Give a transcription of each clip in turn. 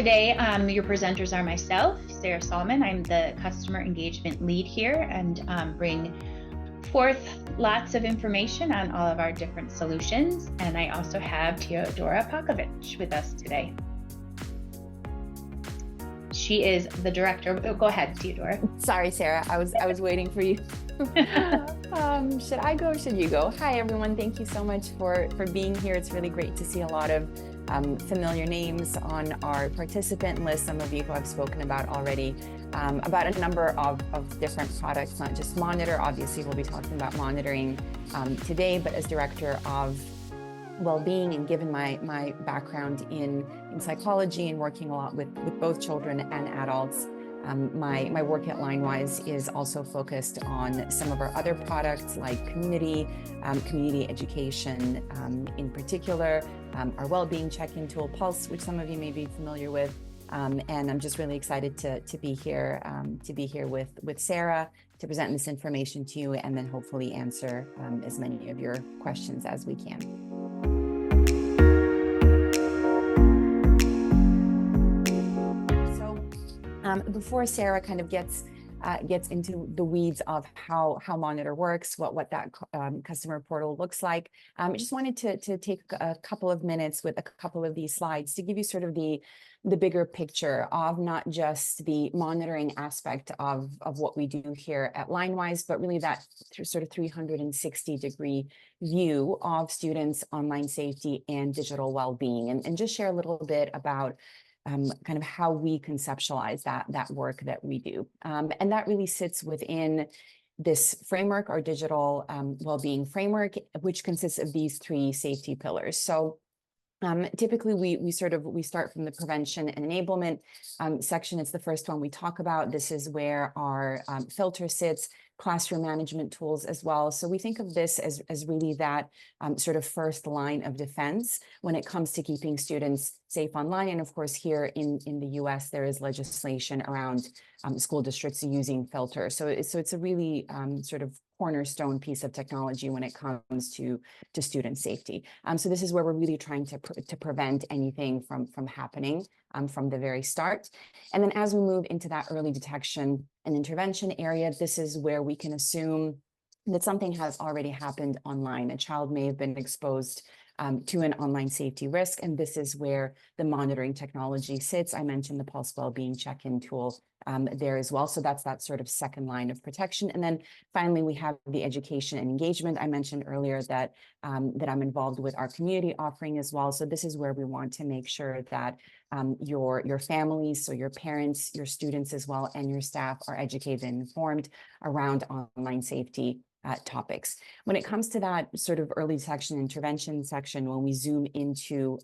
Today, your presenters are myself, Sarah Solomon. I'm the customer engagement lead here and bring forth lots of information on all of our different solutions. And I also have Teodora Pakovic with us today. She is the director. Oh, go ahead, Teodora. Sorry, Sarah. I was waiting for you. Should I go or should you go? Hi, everyone. Thank you so much for being here. It's really great to see a lot of familiar names on our participant list. Some of you who I've spoken about already, about a number of different products, not just Monitor. Obviously, we'll be talking about monitoring today, but as director of well-being and given my background in psychology and working a lot with both children and adults, my work at Linewize is also focused on some of our other products like community education, in particular, our well-being check-in tool, Pulse, which some of you may be familiar with. And I'm just really excited to be here with Sarah to present this information to you and then hopefully answer as many of your questions as we can. Before Sarah kind of gets into the weeds of how Monitor works, what that customer portal looks like, I just wanted to take a couple of minutes with a couple of these slides to give you sort of the bigger picture of not just the monitoring aspect of what we do here at Linewize, but really that sort of 360-degree view of students' online safety and digital well-being, and just share a little bit about kind of how we conceptualize that work that we do. And that really sits within this framework, our digital well-being framework, which consists of these three safety pillars. So typically we start from the prevention and enablement section. It's the first one we talk about. This is where our filter sits, classroom management tools as well. So we think of this as really that sort of first line of defense when it comes to keeping students safe online. And of course, here in the US, there is legislation around school districts using filters. So it's a really sort of cornerstone piece of technology when it comes to student safety. So this is where we're really trying to prevent anything from happening from the very start. And then as we move into that early detection and intervention area, this is where we can assume that something has already happened online. A child may have been exposed to an online safety risk, and this is where the monitoring technology sits. I mentioned the Pulse Wellbeing check-in tool there as well. So that's that sort of second line of protection. And then finally, we have the education and engagement. I mentioned earlier that I'm involved with our community offering as well. So this is where we want to make sure that your families, so your parents, your students as well, and your staff are educated and informed around online safety topics. When it comes to that sort of early detection intervention section, when we zoom into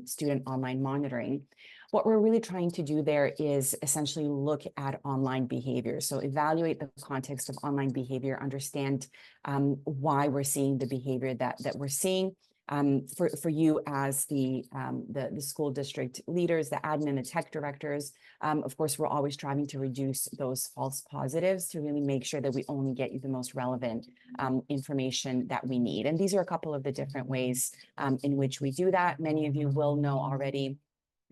student online monitoring, what we're really trying to do there is essentially look at online behavior. So evaluate the context of online behavior, understand why we're seeing the behavior that we're seeing. For you as the school district leaders, the admin, the tech directors, of course, we're always striving to reduce those false positives to really make sure that we only get you the most relevant information that we need. And these are a couple of the different ways in which we do that. Many of you will know already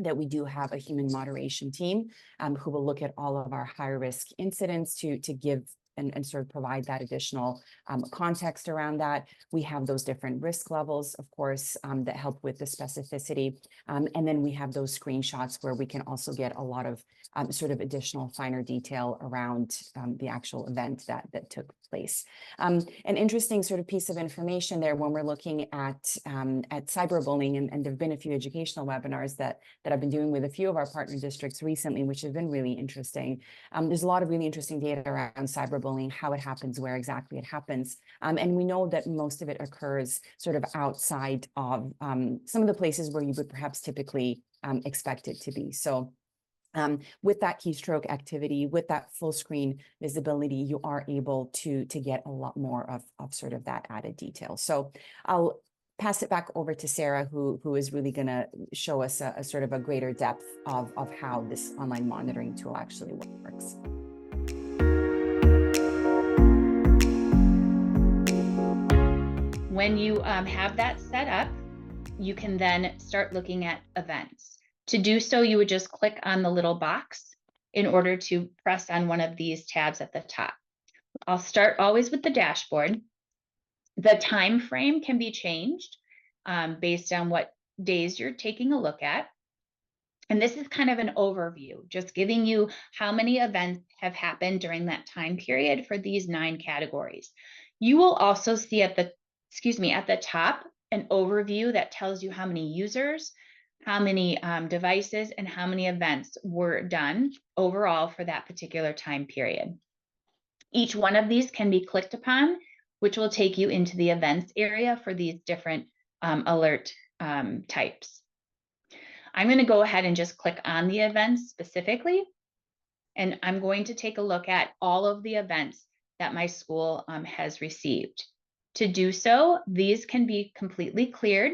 that we do have a human moderation team who will look at all of our high-risk incidents to give and sort of provide that additional context around that. We have those different risk levels, of course, that help with the specificity. And then we have those screenshots where we can also get a lot of sort of additional finer detail around the actual event that took place. An interesting sort of piece of information there when we're looking at cyberbullying, and there've been a few educational webinars that I've been doing with a few of our partner districts recently, which have been really interesting. There's a lot of really interesting data around cyberbullying, how it happens, where exactly it happens. And we know that most of it occurs sort of outside of some of the places where you would perhaps typically expect it to be. So with that keystroke activity, with that full screen visibility, you are able to get a lot more of sort of that added detail. So I'll pass it back over to Sarah, who is really going to show us a sort of a greater depth of how this online monitoring tool actually works. When you have that set up, you can then start looking at events. To do so, you would just click on the little box in order to press on one of these tabs at the top. I'll start always with the dashboard. The time frame can be changed based on what days you're taking a look at. And this is kind of an overview, just giving you how many events have happened during that time period for these 9 categories. You will also see at the top, an overview that tells you how many users, how many devices, and how many events were done overall for that particular time period. Each one of these can be clicked upon, which will take you into the events area for these different alert types. I'm going to go ahead and just click on the events specifically, and I'm going to take a look at all of the events that my school has received. To do so, these can be completely cleared.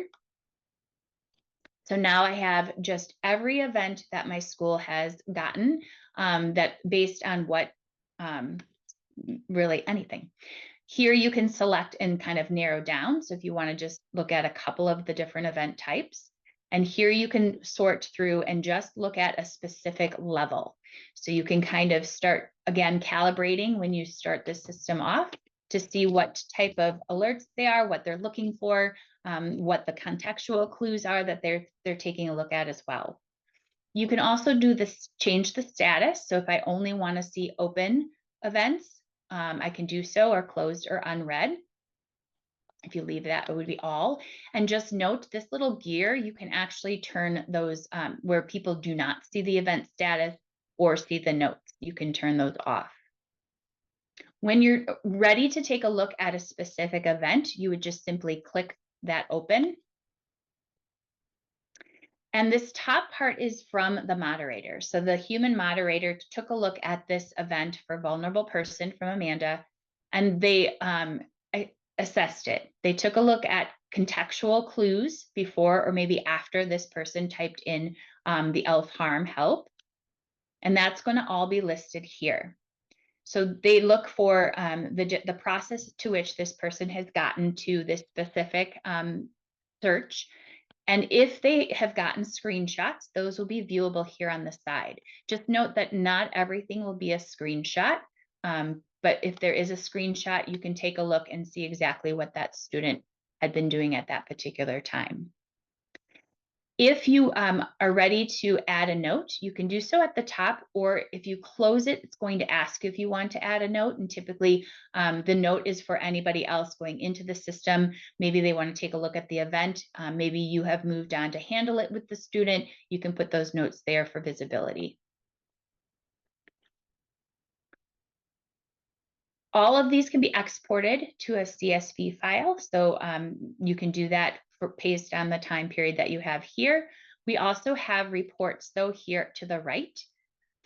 So now I have just every event that my school has gotten that based on what, really anything. Here you can select and kind of narrow down. So if you want to just look at a couple of the different event types, and here you can sort through and just look at a specific level. So you can kind of start, again, calibrating when you start the system off to see what type of alerts they are, what they're looking for, what the contextual clues are that they're taking a look at as well. You can also do this, change the status. So if I only want to see open events, I can do so, or closed or unread. If you leave that, it would be all. And just note this little gear, you can actually turn those where people do not see the event status or see the notes. You can turn those off. When you're ready to take a look at a specific event, you would just simply click that open. And this top part is from the moderator. So the human moderator took a look at this event for vulnerable person from Amanda, and they assessed it. They took a look at contextual clues before or maybe after this person typed in the ELF harm help. And that's going to all be listed here. So they look for the process to which this person has gotten to this specific search. And if they have gotten screenshots, those will be viewable here on the side. Just note that not everything will be a screenshot, but if there is a screenshot, you can take a look and see exactly what that student had been doing at that particular time. If you are ready to add a note, you can do so at the top, or if you close it, it's going to ask if you want to add a note. And typically the note is for anybody else going into the system. Maybe they want to take a look at the event. Maybe you have moved on to handle it with the student. You can put those notes there for visibility. All of these can be exported to a CSV file. So you can do that based on the time period that you have here. We also have reports though here to the right.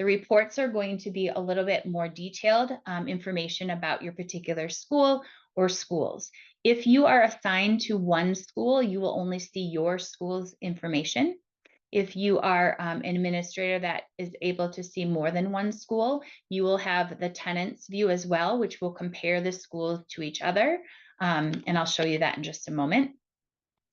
The reports are going to be a little bit more detailed information about your particular school or schools. If you are assigned to one school, you will only see your school's information. If you are an administrator that is able to see more than one school, you will have the tenants view as well, which will compare the schools to each other. And I'll show you that in just a moment.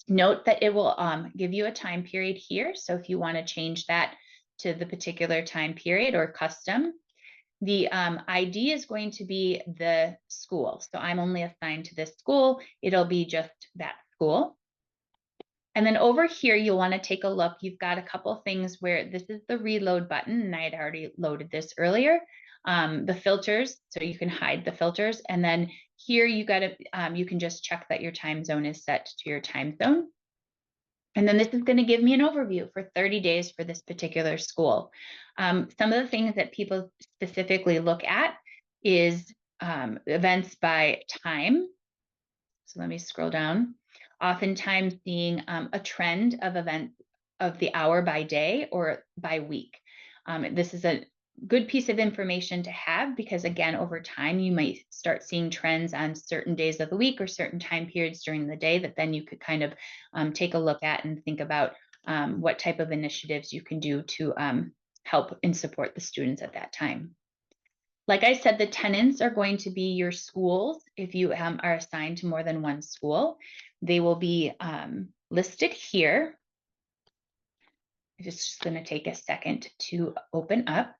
Note that it will give you a time period here. So if you want to change that to the particular time period or custom, the ID is going to be the school. So I'm only assigned to this school. It'll be just that school. And then over here, you'll want to take a look. You've got a couple things where this is the reload button, and I had already loaded this earlier. The filters, so you can hide the filters. And then here you can just check that your time zone is set to your time zone. And then this is going to give me an overview for 30 days for this particular school. Some of the things that people specifically look at is events by time. So let me scroll down. Oftentimes seeing a trend of events of the hour by day or by week. This is a good piece of information to have because again, over time, you might start seeing trends on certain days of the week or certain time periods during the day that then you could kind of take a look at and think about what type of initiatives you can do to help and support the students at that time. Like I said, the tenants are going to be your schools. If you are assigned to more than one school, they will be listed here. It's just going to take a second to open up.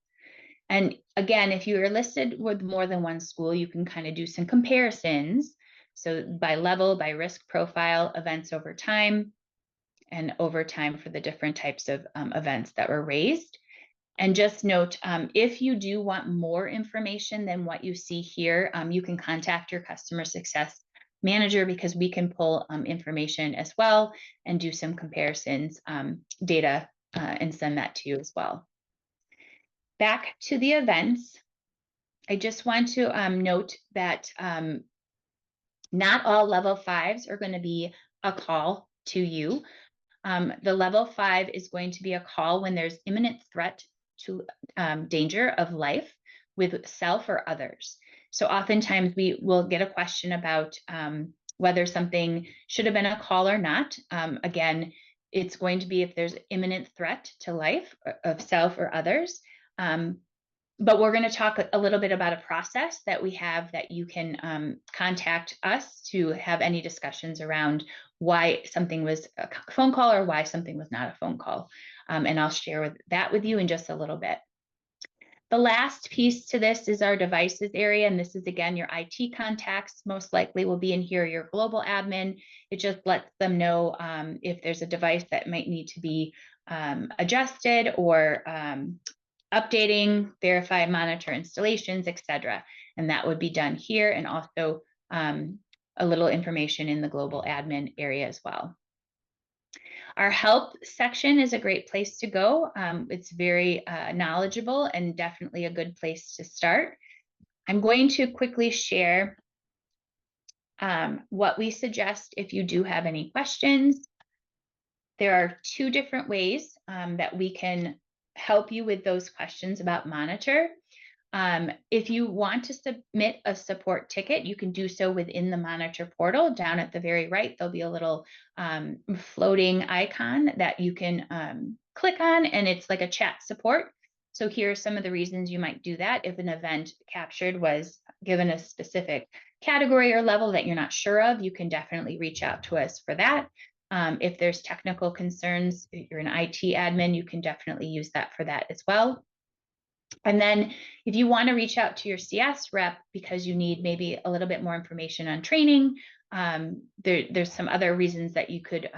And again, if you are listed with more than one school, you can kind of do some comparisons. So by level, by risk profile, events over time, and over time for the different types of events that were raised. And just note, if you do want more information than what you see here, you can contact your customer success manager, because we can pull information as well and do some comparisons, data, and send that to you as well. Back to the events, I just want to note that not all level 5s are going to be a call to you. The level 5 is going to be a call when there's imminent threat to danger of life with self or others. So oftentimes we will get a question about whether something should have been a call or not. Again, it's going to be if there's imminent threat to life of self or others. But we're going to talk a little bit about a process that we have that you can contact us to have any discussions around why something was a phone call or why something was not a phone call. And I'll share that with you in just a little bit. The last piece to this is our devices area. And this is, again, your IT contacts most likely will be in here, your global admin. It just lets them know if there's a device that might need to be adjusted or updating, verify, monitor installations, etc. And that would be done here, and also a little information in the global admin area as well. Our help section is a great place to go. It's very knowledgeable and definitely a good place to start. I'm going to quickly share what we suggest if you do have any questions. There are 2 different ways that we can help you with those questions about Monitor. If you want to submit a support ticket, you can do so within the Monitor portal. Down at the very right, there'll be a little floating icon that you can click on, and it's like a chat support. So here are some of the reasons you might do that. If an event captured was given a specific category or level that you're not sure of, you can definitely reach out to us for that. If there's technical concerns, if you're an IT admin, you can definitely use that for that as well. And then if you want to reach out to your CS rep because you need maybe a little bit more information on training, there's some other reasons that you could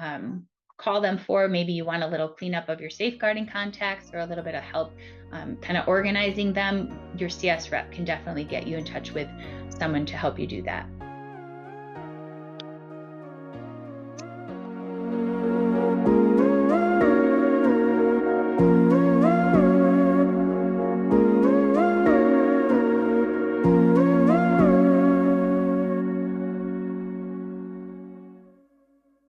call them for. Maybe you want a little cleanup of your safeguarding contacts or a little bit of help kind of organizing them. Your CS rep can definitely get you in touch with someone to help you do that.